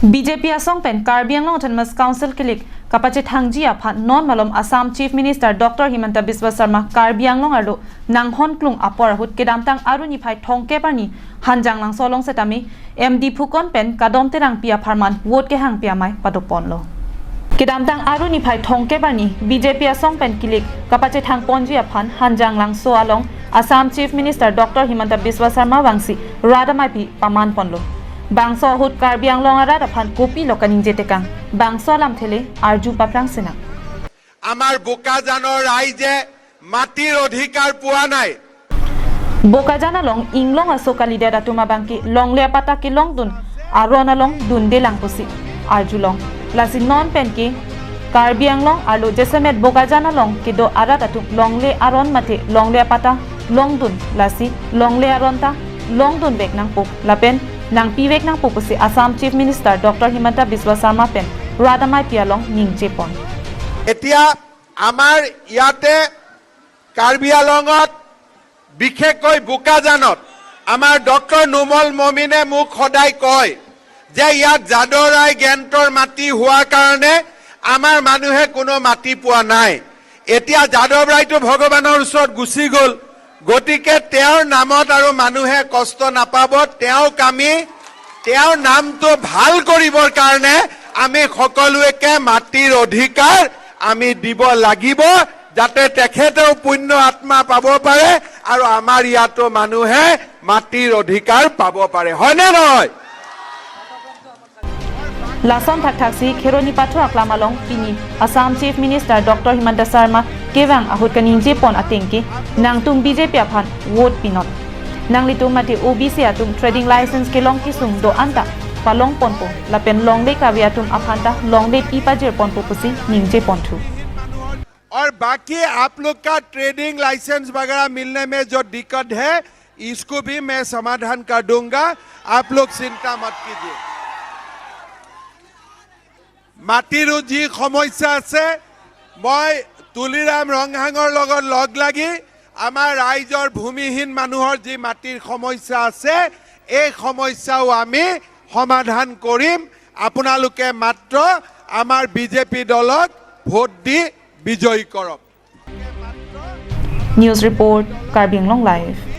BJP asong pen Karbi Anglong Autonomous Council kilik kapache thangji aphan non malom Assam Chief Minister Dr. Himanta Biswa Sarma Karbi Anglong arlo nanghon klung apor hut kedamtang aruni phai thongke parni hanjang lang solong setami MD Phukon pen kadom terang pia pharman vote ke hang pia mai padopon lo kedamtang aruni phai thongke parni BJP asong pen kilik kapache thang ponji aphan hanjang lang so along Assam Chief Minister Dr. Himanta Biswa Sarma wangsi radamai pi paman ponlo Bangso hut Karbi Anglong arat aphan kopi lokaning jetekang bangso lam thele arju paprang sena আমার বোকাজানৰ ৰাইজে মাটিৰ অধিকাৰ পোৱা নাই Bokajana long inglong asokali dera tuma bangki long le pata ki long dun arona long dun de lang pusi arju long lasi non pen ki Karbi Anglong alo jesemet Bokajana long ki do arat atu long le aron mate long le pata long dun lasi long le aron ta long dun bek nang puk lapen nang piwek nang pupusi Assam Chief Minister Dr. Himanta Biswa Sarma pen radamai pialong ningje pon এতিয়া আমাৰ ইয়াতে কাৰ্বি আংলঙত বিশেষকৈ বোকাজানত আমাৰ doctor Numal মমিনে মোক সদায় কয় যে ইয়াত জাদৰাই গেন্টৰ মাটি হোৱাৰ কাৰণে আমাৰ মানুহে কোনো মাটি পোৱা নাই এতিয়া জাদবৰাইটো ভগৱানৰ ওচৰত গুচি গ'ল গতিকে তেওঁৰ নামত আৰু মানুহে কষ্ট নাপাব তেওঁৰ নামটো ভাল কৰিবৰ কাৰণে আমি সকলোকে মাটিৰ অধিকাৰ আমি দিব লাগিব যাতে তেখেতেও পুণ্য আত্মা পাব পাৰে আৰু আমাৰ ইয়াতো মানুহে মাটিৰ অধিকাৰ পাব পাৰে হয়নে নহয় Lason Thaktaksi Kheroni Pathu Aklamalong Pini Assam Chief Minister Dr. Himanta Sarma Kewang Ahut Kaninje Pon Atingki Nangtung BJP Aphan Vote Pinot Nanglitung Mati OBC Atum Trading License Kelong Kisung Do Anta Palong Ponpo Lapen Longle Kaviatum Aphanta Longle Ipajir Ponpo Pusi Ningje Pontu और बाकी आप लोग का trading licence वगैरह मिलने में जो दिक्कत है इसको भी मैं समाधान कर दूंगा आप लोग चिंता मत कीजिए মাটিৰ যি সমস্যা আছে মই তুলিৰাম ৰংহাঙৰ লগত লগ লাগি আমাৰ ৰাইজৰ ভূমিহীন মানুহৰ যি মাটিৰ সমস্যা আছে এই সমস্যাও আমি সমাধান কৰিম আপোনালোকে মাত্ৰ আমাৰ বিজেপি দলক ভোট দি বিজয়ী কৰক News Report Karbi Anglong Live